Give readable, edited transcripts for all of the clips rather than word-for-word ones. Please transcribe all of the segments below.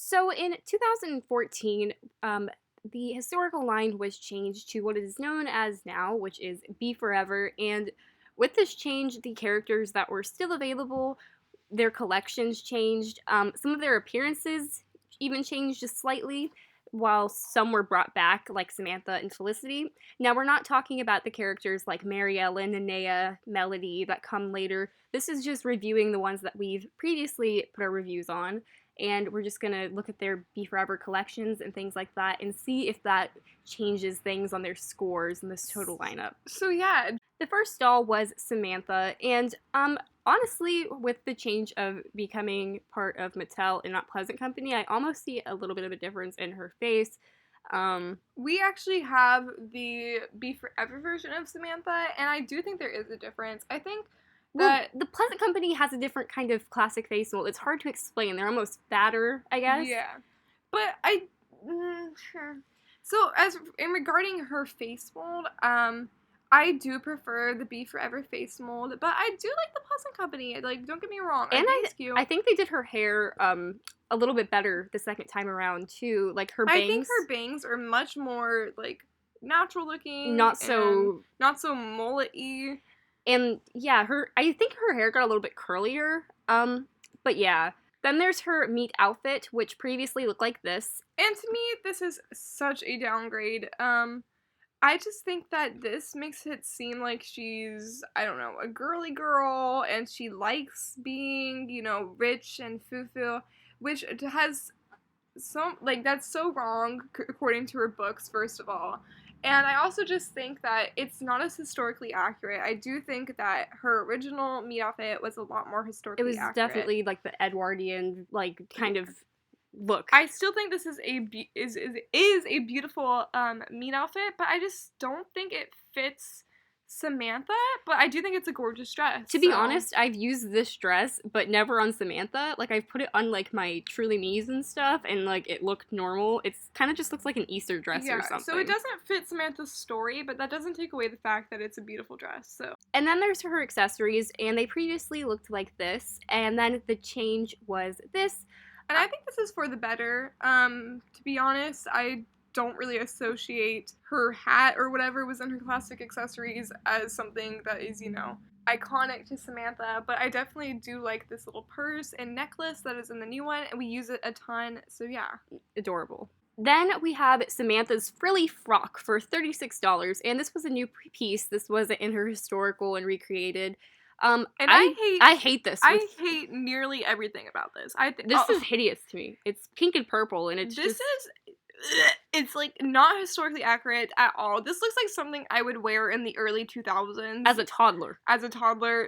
So in 2014, the historical line was changed to what is known as now, which is Beforever, and with this change, the characters that were still available, their collections changed. Some of their appearances even changed just slightly, while some were brought back, like Samantha and Felicity. Now, we're not talking about the characters like Mary Ellen, Linnea, Melody that come later. This is just reviewing the ones that we've previously put our reviews on, and we're just going to look at their Beforever collections and things like that and see if that changes things on their scores in this total lineup. So yeah, the first doll was Samantha, and honestly, with the change of becoming part of Mattel and not Pleasant Company, I almost see a little bit of a difference in her face. We actually have the Beforever version of Samantha, and I do think there is a difference. I think that the Pleasant Company has a different kind of classic face mold. It's hard to explain. They're almost fatter, I guess. Yeah, but sure. So in regarding her face mold, I do prefer the Beforever face mold, but I do like the Pleasant Company. Like, don't get me wrong. And I think it's cute. I think they did her hair a little bit better the second time around too. Like her bangs. I think her bangs are much more like natural looking. Not so mullet-y. And yeah, I think her hair got a little bit curlier. But yeah. Then there's her meet outfit, which previously looked like this. And to me, this is such a downgrade. I just think that this makes it seem like she's, I don't know, a girly girl, and she likes being, rich and foo-foo, which has that's so wrong, according to her books, first of all. And I also just think that it's not as historically accurate. I do think that her original meet outfit was a lot more historically accurate. It was definitely, like, the Edwardian, like, kind of look. I still think this is a beautiful meet outfit, but I just don't think it fits Samantha. But I do think it's a gorgeous dress. To be honest, I've used this dress, but never on Samantha. Like, I've put it on, like, my Truly Me's and stuff, and, like, it looked normal. It's kind of just looks like an Easter dress or something. So it doesn't fit Samantha's story, but that doesn't take away the fact that it's a beautiful dress, so. And then there's her accessories, and they previously looked like this, and then the change was this. And I think this is for the better. To be honest, I don't really associate her hat or whatever was in her classic accessories as something that is, iconic to Samantha, but I definitely do like this little purse and necklace that is in the new one, and we use it a ton, so yeah. Adorable. Then we have Samantha's frilly frock for $36, and this was a new piece. This wasn't in her historical and recreated. And I hate this. I hate nearly everything about this. This is hideous to me. It's pink and purple, and it's like not historically accurate at all. This looks like something I would wear in the early 2000s as a toddler.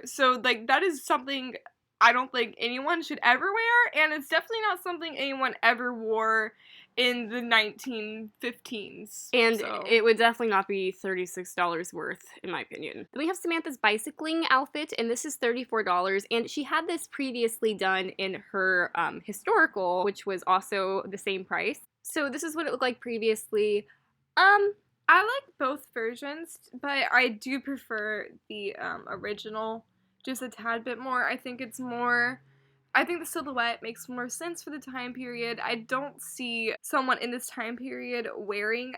So like that is something I don't think anyone should ever wear, and it's definitely not something anyone ever wore in the 1915s. And it would definitely not be $36 worth, in my opinion. Then we have Samantha's bicycling outfit, and this is $34, and she had this previously done in her historical, which was also the same price. So this is what it looked like previously. I like both versions, but I do prefer the original just a tad bit more. I think the silhouette makes more sense for the time period. I don't see someone in this time period wearing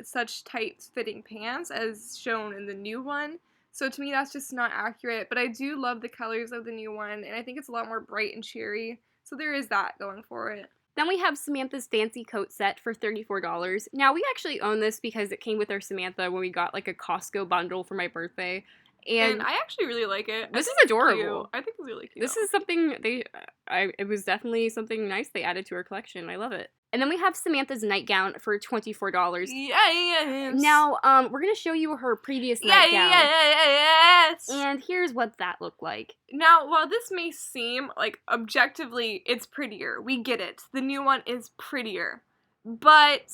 such tight-fitting pants as shown in the new one. So to me, that's just not accurate. But I do love the colors of the new one, and I think it's a lot more bright and cheery. So there is that going for it. Then we have Samantha's fancy coat set for $34. Now, we actually own this because it came with our Samantha when we got, like, a Costco bundle for my birthday. And I actually really like it. This is adorable. I think it's really cute. This is something it was definitely something nice they added to her collection. I love it. And then we have Samantha's nightgown for $24. Yes. Now, we're going to show you her previous nightgown. Yes. And here's what that looked like. Now, while this may seem like objectively it's prettier, we get it. The new one is prettier. But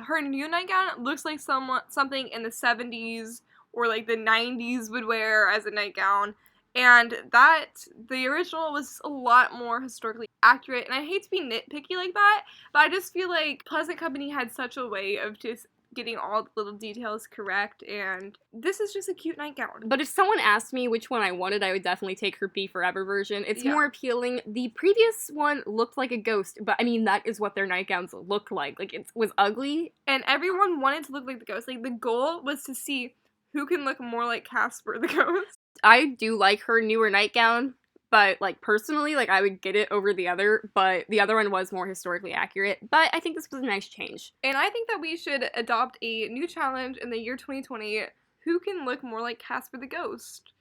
her new nightgown looks like something in the 70s or like the 90s would wear as a nightgown. And the original was a lot more historically accurate, and I hate to be nitpicky like that, but I just feel like Pleasant Company had such a way of just getting all the little details correct, and this is just a cute nightgown. But if someone asked me which one I wanted, I would definitely take her Beforever version. It's Yeah. more appealing. The previous one looked like a ghost, but I mean, that is what their nightgowns look like. Like, it was ugly. And everyone wanted to look like the ghost. Like, the goal was to see who can look more like Casper the ghost. I do like her newer nightgown, but, like, personally, like, I would get it over the other, but the other one was more historically accurate. But I think this was a nice change. And I think that we should adopt a new challenge in the year 2020. Who can look more like Casper the ghost?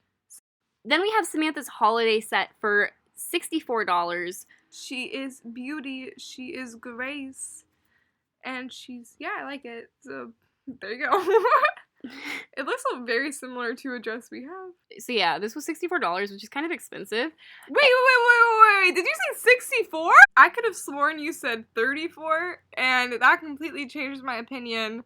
Then we have Samantha's holiday set for $64. She is beauty. She is grace. And she's, yeah, I like it. So, there you go. It looks very similar to a dress we have. So yeah, this was $64, which is kind of expensive. Wait. Did you say 64? I could have sworn you said 34, and that completely changed my opinion.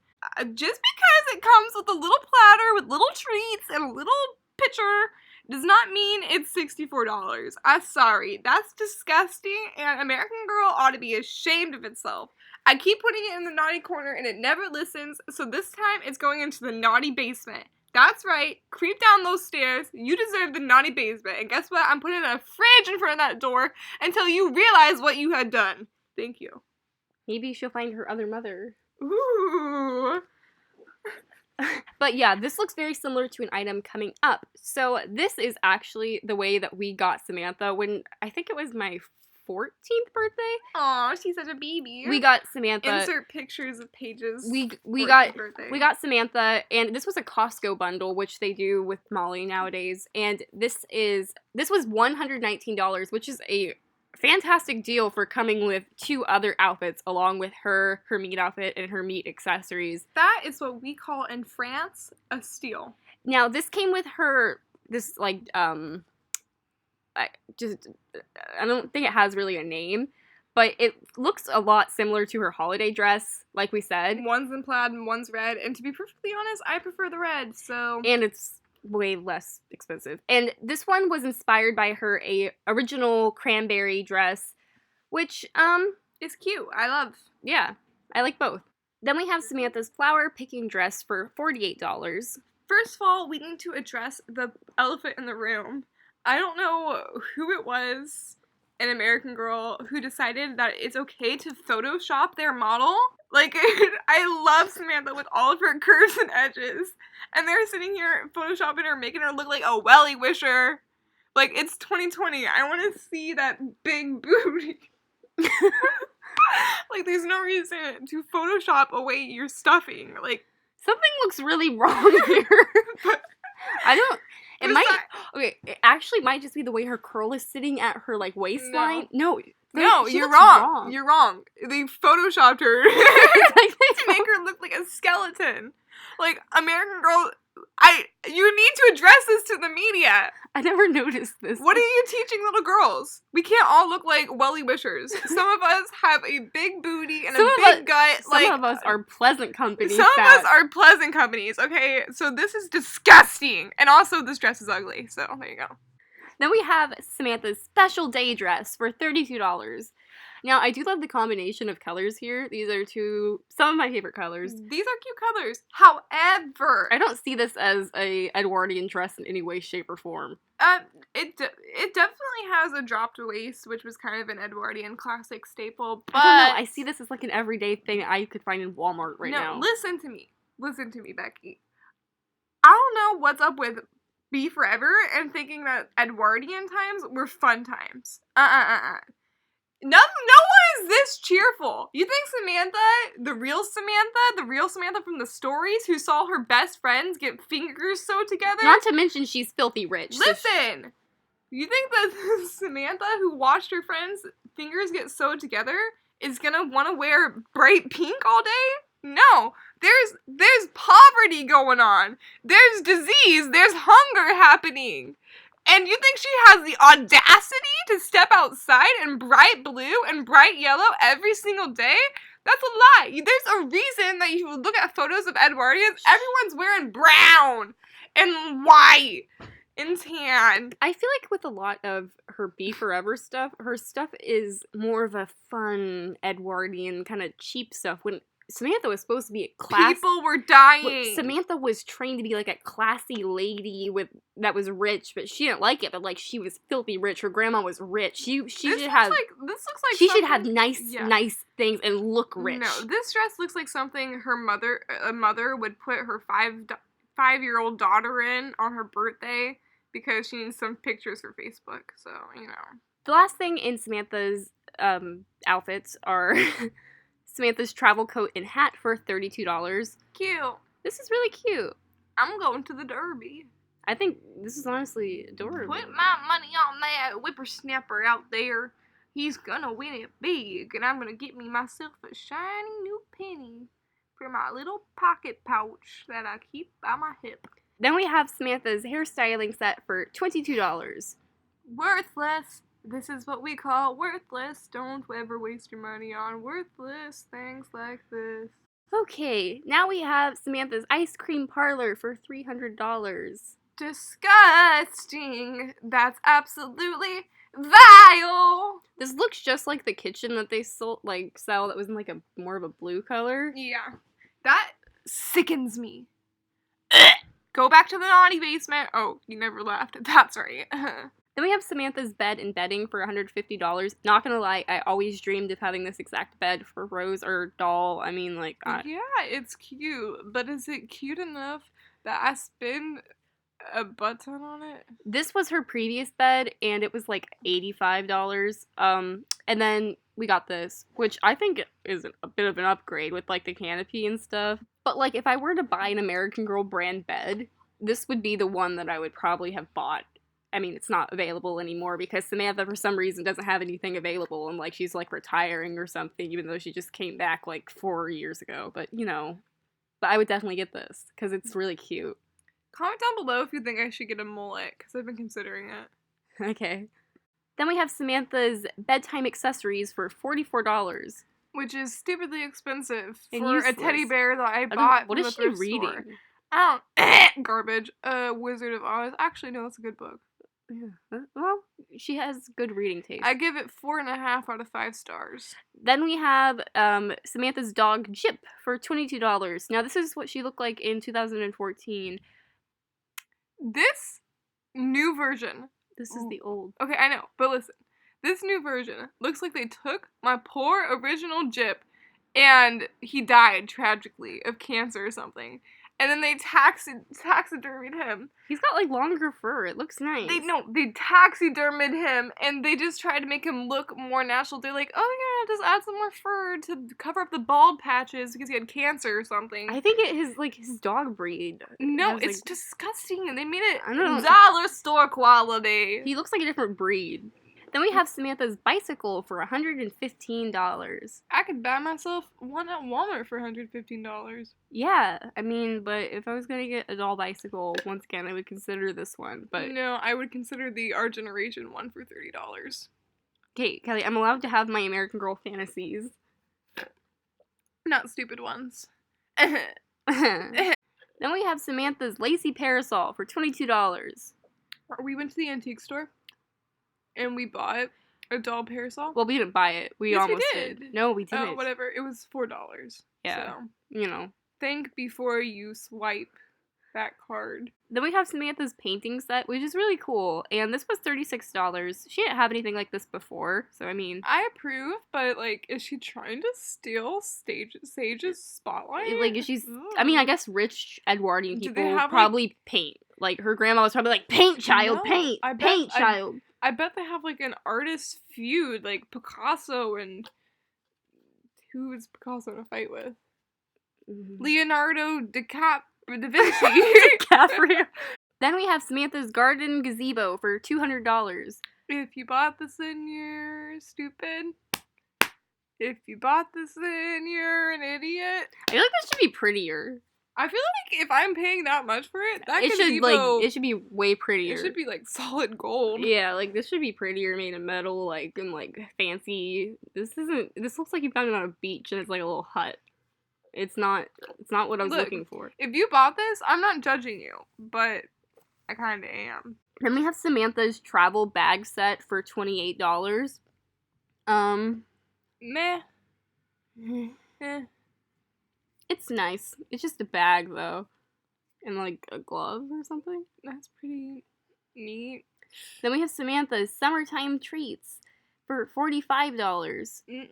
Just because it comes with a little platter with little treats and a little picture does not mean it's $64. I'm sorry. That's disgusting, and American Girl ought to be ashamed of itself. I keep putting it in the naughty corner and it never listens, so this time it's going into the naughty basement. That's right, creep down those stairs, you deserve the naughty basement, and guess what? I'm putting a fridge in front of that door until you realize what you had done. Thank you. Maybe she'll find her other mother. Ooh. But yeah, this looks very similar to an item coming up. So this is actually the way that we got Samantha when, I think it was my 14th birthday. Aw, she's such a baby. We got Samantha. Insert pictures of pages. We for got her birthday. we got Samantha, and this was a Costco bundle, which they do with Molly nowadays. And this was $119, which is a fantastic deal for coming with 2 other outfits along with her meat outfit and her meat accessories. That is what we call in France a steal. Now this came with her I don't think it has really a name, but it looks a lot similar to her holiday dress, like we said. One's in plaid and one's red, and to be perfectly honest, I prefer the red, so... And it's way less expensive. And this one was inspired by her original cranberry dress, which, is cute. I love. Yeah, I like both. Then we have Samantha's flower picking dress for $48. First of all, we need to address the elephant in the room. I don't know who it was, an American Girl, who decided that it's okay to Photoshop their model. Like, I love Samantha with all of her curves and edges. And they're sitting here photoshopping her, making her look like a welly wisher. Like, it's 2020. I want to see that big booty. Like, there's no reason to Photoshop away your stuffing. Like, something looks really wrong here. I don't... It actually might just be the way her curl is sitting at her, like, waistline. No, you're wrong. You're wrong. They photoshopped her to make her look like a skeleton. Like, American Girl, you need to address this to the media. I never noticed this. What are you teaching little girls? We can't all look like welly wishers. Some of us have a big booty and a big gut. Some of us are pleasant company. Some of us are pleasant companies, okay? So this is disgusting. And also, this dress is ugly, so there you go. Then we have Samantha's special day dress for $32. Now, I do love the combination of colors here. These are some of my favorite colors. These are cute colors. However, I don't see this as a Edwardian dress in any way, shape, or form. It definitely has a dropped waist, which was kind of an Edwardian classic staple, but... I don't know, I see this as like an everyday thing I could find in Walmart right now. No, listen to me. Listen to me, Becky. I don't know what's up with Beforever and thinking that Edwardian times were fun times. No one is this cheerful. You think Samantha, the real Samantha from the stories who saw her best friends get fingers sewed together? Not to mention she's filthy rich. Listen, you think that Samantha who watched her friends' fingers get sewed together is gonna want to wear bright pink all day? No, there's poverty going on. There's disease. There's hunger happening. And you think she has the audacity to step outside in bright blue and bright yellow every single day? That's a lie. There's a reason that you look at photos of Edwardians, everyone's wearing brown and white and tan. I feel like with a lot of her Beforever stuff, her stuff is more of a fun Edwardian kind of cheap stuff. When Samantha was supposed to be a class. People were dying. Samantha was trained to be like a classy lady that was rich, but she didn't like it. But like she was filthy rich. Her grandma was rich. She should have. This looks like she should have nice things and look rich. No, this dress looks like something a mother would put her 5-year-old daughter in on her birthday because she needs some pictures for Facebook. So The last thing in Samantha's outfits are Samantha's travel coat and hat for $32. Cute. This is really cute. I'm going to the Derby. I think this is honestly adorable. Put my money on that whippersnapper out there. He's gonna win it big, and I'm gonna get myself a shiny new penny for my little pocket pouch that I keep by my hip. Then we have Samantha's hairstyling set for $22. Worthless. This is what we call worthless. Don't ever waste your money on worthless things like this. Okay, now we have Samantha's ice cream parlor for $300. Disgusting. That's absolutely vile. This looks just like the kitchen that they sell that was in like a more of a blue color. Yeah. That sickens me. Go back to the naughty basement. Oh, you never left. That's right. Then we have Samantha's bed and bedding for $150. Not gonna lie, I always dreamed of having this exact bed for Rose or doll. I mean, like... yeah, it's cute, but is it cute enough that I spend a butt ton on it? This was her previous bed, and it was like $85. And then we got this, which I think is a bit of an upgrade with like the canopy and stuff. But like, if I were to buy an American Girl brand bed, this would be the one that I would probably have bought. I mean, it's not available anymore because Samantha, for some reason, doesn't have anything available, and like she's like retiring or something, even though she just came back like 4 years ago. But but I would definitely get this because it's really cute. Comment down below if you think I should get a mullet, because I've been considering it. Okay. Then we have Samantha's bedtime accessories for $44. Which is stupidly expensive and for useless. A teddy bear that I bought. What is she reading? Store. Garbage. Wizard of Oz. Actually, no, that's a good book. Yeah. Well, she has good reading taste. I give it 4.5 out of 5 stars. Then we have Samantha's dog Jip for $22. Now this is what she looked like in 2014. This new version. This is the old. Okay, I know, but listen. This new version looks like they took my poor original Jip and he died tragically of cancer or something. And then they taxidermied him. He's got like longer fur. It looks nice. They taxidermied him and they just tried to make him look more natural. They're like, oh yeah, just add some more fur to cover up the bald patches because he had cancer or something. I think his dog breed. No, it's disgusting. And they made it I don't know. dollar store quality. He looks like a different breed. Then we have Samantha's bicycle for $115. I could buy myself one at Walmart for $115. Yeah, I mean, but if I was gonna get a doll bicycle, once again, I would consider this one. But no, I would consider the Our Generation one for $30. Okay, Kelly, I'm allowed to have my American Girl fantasies. Not stupid ones. Then we have Samantha's lacy parasol for $22. We went to the antique store. And we bought a doll parasol. Well, we didn't buy it. We yes, almost we did. No, we didn't. Oh, whatever. It was $4. Yeah. So, think before you swipe that card. Then we have Samantha's painting set, which is really cool. And this was $36. She didn't have anything like this before. So, I mean... I approve, but, like, is she trying to steal Sage's spotlight? Like, she's... I mean, I guess rich Edwardian people have, probably paint. Like, her grandma was probably like, paint, child, paint! Paint, child! I bet they have, like, an artist feud, like Picasso and... Who is Picasso to fight with? Leonardo da Vinci. DiCaprio. Then we have Samantha's garden gazebo for $200. If you bought this in, you're stupid. If you bought this in, you're an idiot. I feel like this should be prettier. I feel like if I'm paying that much for it, that gazebo... It should be way prettier. It should be, like, solid gold. Yeah, like, this should be prettier, made of metal, like, and, like, fancy. This looks like you found it on a beach and it's, like, a little hut. It's not what I was looking for. If you bought this, I'm not judging you, but I kinda am. Then we have Samantha's travel bag set for $28. Meh. It's nice. It's just a bag, though. And, like, a glove or something. That's pretty neat. Then we have Samantha's Summertime Treats for $45. Nope,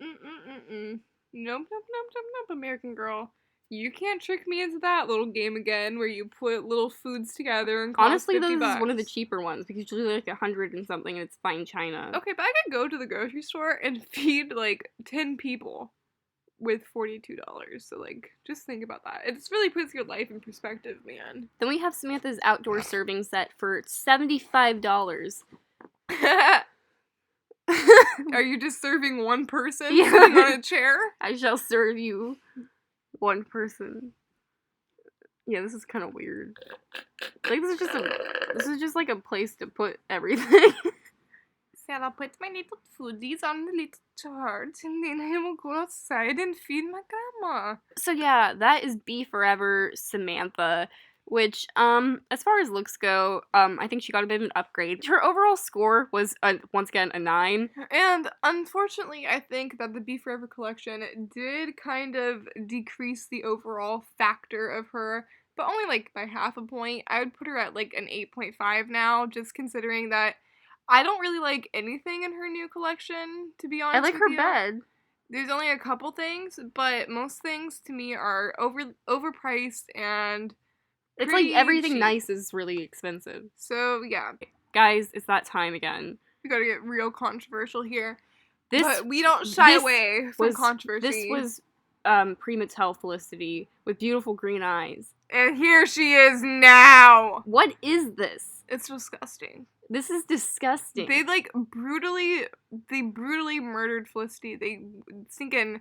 nope, nope, American Girl. You can't trick me into that little game again where you put little foods together and cost Honestly, $50. this is one of the cheaper ones because usually like 100 and something and it's fine china. Okay, but I could go to the grocery store and feed like 10 people with $42. So like, just think about that. It just really puts your life in perspective, man. Then we have Samantha's outdoor serving set for $75. Are you just serving one person Yeah. sitting on a chair? I shall serve you one person. Yeah, this is kind of weird. Like this is just like a place to put everything. So I'll put my little foodies on the little chart and then I will go outside and feed my grandma. So yeah, that is Beforever Samantha, which as far as looks go, I think she got a bit of an upgrade. Her overall score was once again a 9. And unfortunately, I think that the Beforever collection did kind of decrease the overall factor of her, but only like by half a point. I would put her at like an 8.5 now, just considering that I don't really like anything in her new collection, to be honest. I like with her you. bed. There's only a couple things, but most things to me are overpriced and It's like pretty everything cheap. nice is really expensive. So yeah, Guys, it's that time again. we gotta get real controversial here. This But we don't shy this away from was- controversy. This was Pre-Mattel Felicity with beautiful green eyes. And here she is now. What is this? It's disgusting. This is disgusting. They brutally murdered Felicity. They stinking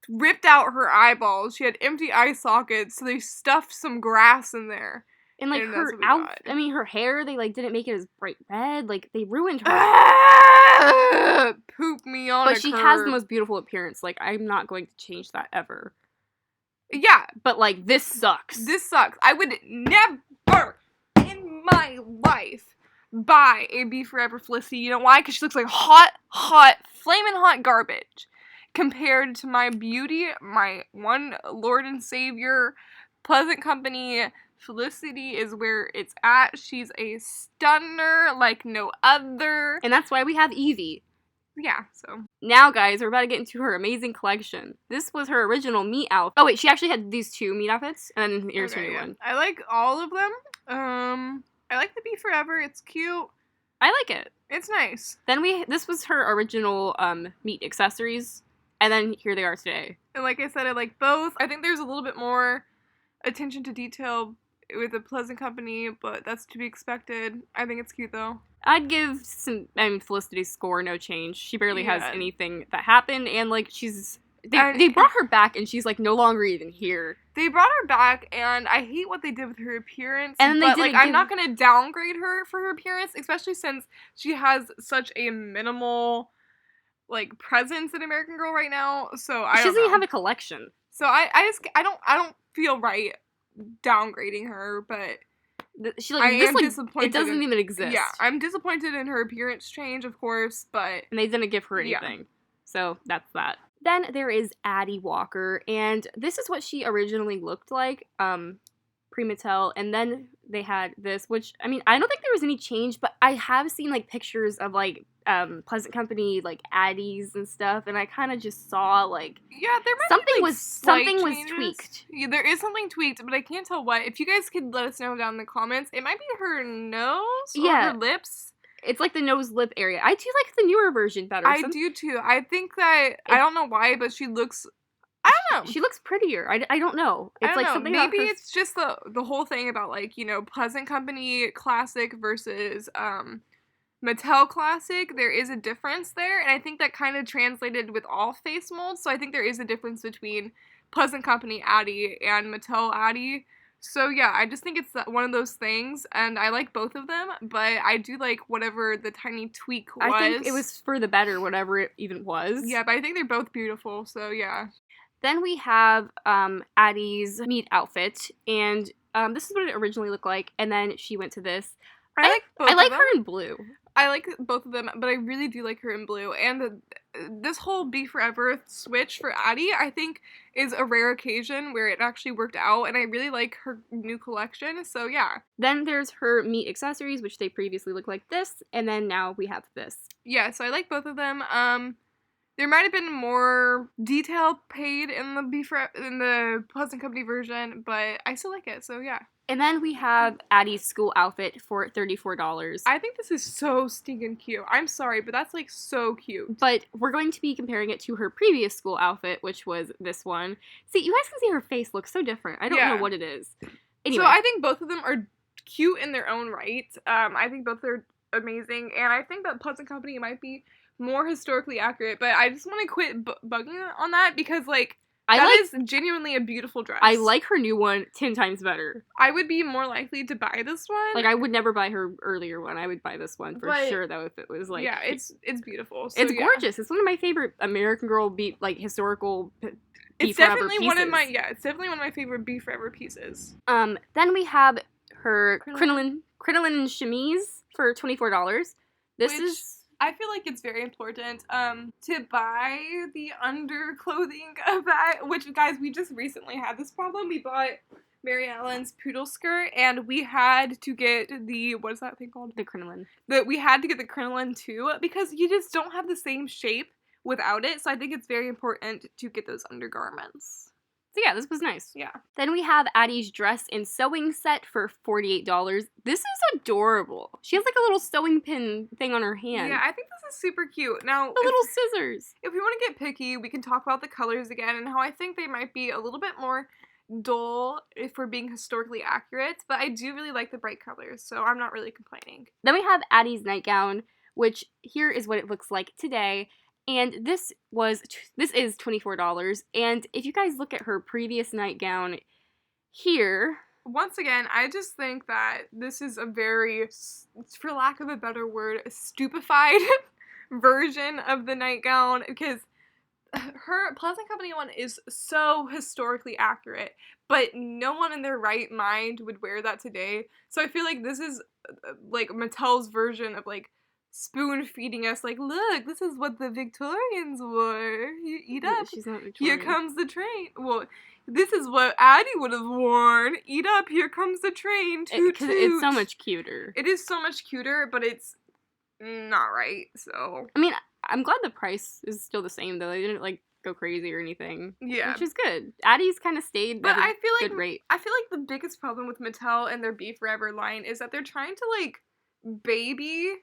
ripped out her eyeballs. She had empty eye sockets, so they stuffed some grass in there. and like and her that's what we out, got. I mean her hair, they like didn't make it as bright red. Like they ruined her. Poop me on But a she curb. has the most beautiful appearance. Like I'm not going to change that ever. Yeah, But like this sucks. this sucks. I would never in my life buy a Beforever Felicity. You know why? Because she looks like hot, flaming hot garbage compared to my beauty, my one Lord and Savior, Pleasant Company. Felicity is where it's at. She's a stunner like no other. And that's why we have Evie. Yeah, so. Now, guys, we're about to get into her amazing collection. This was her original meet outfit. Oh, wait, she actually had these 2 meet outfits, and then here's her new one. I like all of them. I like the Beforever. It's cute. I like it. It's nice. Then this was her original meet accessories, and then here they are today. And like I said, I like both. I think there's a little bit more attention to detail with the Pleasant Company, but that's to be expected. I think it's cute though. I'd give Felicity's score no change. She barely has Yeah. anything that happened, and like they brought her back, and she's like no longer even here. They brought her back, and I hate what they did with her appearance. And then they but didn't like, I'm give- not gonna downgrade her for her appearance, especially since she has such a minimal like presence in American Girl right now. So I She don't doesn't even know. have a collection. So I don't feel right downgrading her, but She like I this am like disappointed. it doesn't even exist. Yeah, I'm disappointed in her appearance change, of course, but And they didn't give her Yeah. anything. So that's that. Then there is Addie Walker, and this is what she originally looked like, pre-Mattel, and then they had this, which, I mean, I don't think there was any change, but I have seen, like, pictures of, like, Pleasant Company, like, Addies and stuff, and I kind of just saw, like, yeah, there might be, like, something was changes. tweaked. Yeah, there is something tweaked, but I can't tell what. If you guys could let us know down in the comments, it might be her nose or Yeah. her lips. It's, like, the nose-lip area. I do like the newer version better. I do too. I think that, I don't know why, but she looks, I don't know. She looks prettier. I don't know. It's, I don't like, know. something Maybe about her... it's just the whole thing about, like, you know, Pleasant Company Classic versus, Mattel Classic. There is a difference there, and I think that kind of translated with all face molds, so I think there is a difference between Pleasant Company Addie and Mattel Addie. So yeah, I just think it's one of those things, and I like both of them, but I do like whatever the tiny tweak was. I think it was for the better, whatever it even was. Yeah, but I think they're both beautiful, so yeah. Then we have Addie's meet outfit, and this is what it originally looked like, and then she went to this. I like both I like of them. her in blue. I like both of them, but I really do like her in blue. And this whole Be Forever switch for Addie, I think, is a rare occasion where it actually worked out, and I really like her new collection, so yeah. Then there's her meat accessories, which they previously looked like this, and then now we have this. Yeah, so I like both of them. There might have been more detail paid in the Pleasant Company version, but I still like it, so yeah. And then we have Addie's school outfit for $34. I think this is so stinking cute. I'm sorry, but that's like so cute. But we're going to be comparing it to her previous school outfit, which was this one. See, you guys can see her face looks so different. I don't know what it is. Anyway. So I think both of them are cute in their own right. I think both are amazing, and I think that Pleasant Company might be more historically accurate, but I just want to quit bugging on that because, like, that is genuinely a beautiful dress. I like her new one 10 times better. I would be more likely to buy this one. Like, I would never buy her earlier one. I would buy this one for sure, though, if it was, like... Yeah, it's beautiful. So, it's gorgeous. It's one of my favorite American Girl historical it's definitely one of my favorite Be Forever pieces. Then we have her crinoline chemise for $24. I feel like it's very important to buy the underclothing of that, which, guys, we just recently had this problem. We bought Mary Ellen's poodle skirt, and we had to get the, what is that thing called? The crinoline. We had to get the crinoline, too, because you just don't have the same shape without it, so I think it's very important to get those undergarments. So yeah, this was nice. Yeah. Then we have Addie's dress and sewing set for $48. This is adorable. She has like a little sewing pin thing on her hand. Yeah, I think this is super cute. Now, the little scissors. If we want to get picky, we can talk about the colors again and how I think they might be a little bit more dull if we're being historically accurate, but I do really like the bright colors, so I'm not really complaining. Then we have Addie's nightgown, which here is what it looks like today. And this is $24, and if you guys look at her previous nightgown here... Once again, I just think that this is a very, for lack of a better word, stupefied version of the nightgown, because her Pleasant Company one is so historically accurate, but no one in their right mind would wear that today, so I feel like this is, like, Mattel's version of, like, spoon feeding us, like, look, this is what the Victorians wore. You eat up. She's not Victorian. Here comes the train. Well, this is what Addie would have worn. Eat up. Here comes the train. Toot toot. It's so much cuter. It is so much cuter, but it's not right. So I mean, I'm glad the price is still the same though. They didn't like go crazy or anything. Yeah, which is good. Addie's kind of stayed at a good rate. I feel like the biggest problem with Mattel and their Be Forever line is that they're trying to like baby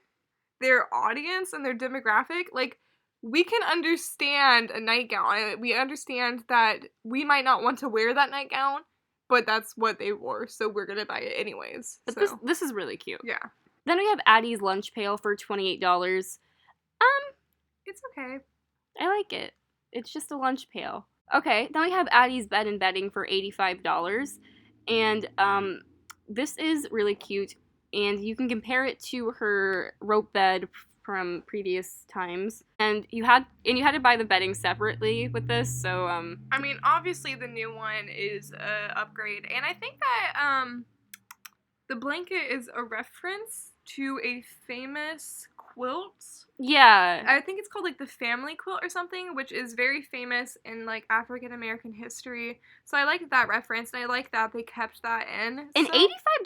their audience and their demographic. Like, we can understand a nightgown. We understand that we might not want to wear that nightgown, but that's what they wore, so we're gonna buy it anyways. But this is really cute. Yeah. Then we have Addie's lunch pail for $28. It's okay. I like it. It's just a lunch pail. Okay, then we have Addie's bed and bedding for $85. And this is really cute. And you can compare it to her rope bed from previous times. And you had to buy the bedding separately with this, so I mean, obviously the new one is a upgrade, and I think that the blanket is a reference to a famous quilt. Yeah. I think it's called like the family quilt or something, which is very famous in like African American history. So I like that reference, and I like that they kept that in. And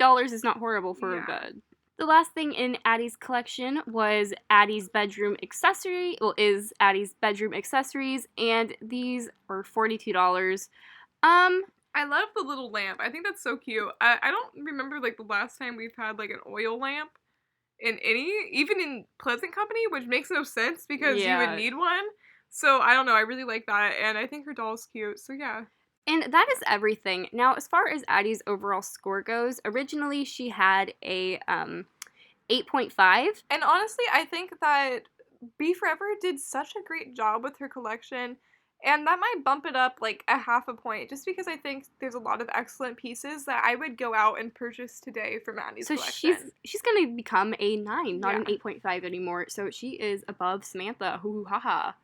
$85 is not horrible for a bed. The last thing in Addie's collection was Addie's bedroom accessory. Well, is Addie's bedroom accessories, and these are $42. I love the little lamp. I think that's so cute. I don't remember like the last time we've had like an oil lamp in even in Pleasant Company, which makes no sense because you would need one. So I don't know, I really like that, and I think her doll's cute, so yeah. And that is everything. Now, as far as Addie's overall score goes, originally she had a 8.5. And honestly, I think that Be Forever did such a great job with her collection, and that might bump it up like a half a point, just because I think there's a lot of excellent pieces that I would go out and purchase today from Addie's collection. So she's going to become a 9, not an 8.5 anymore. So she is above Samantha. Hoo ha ha.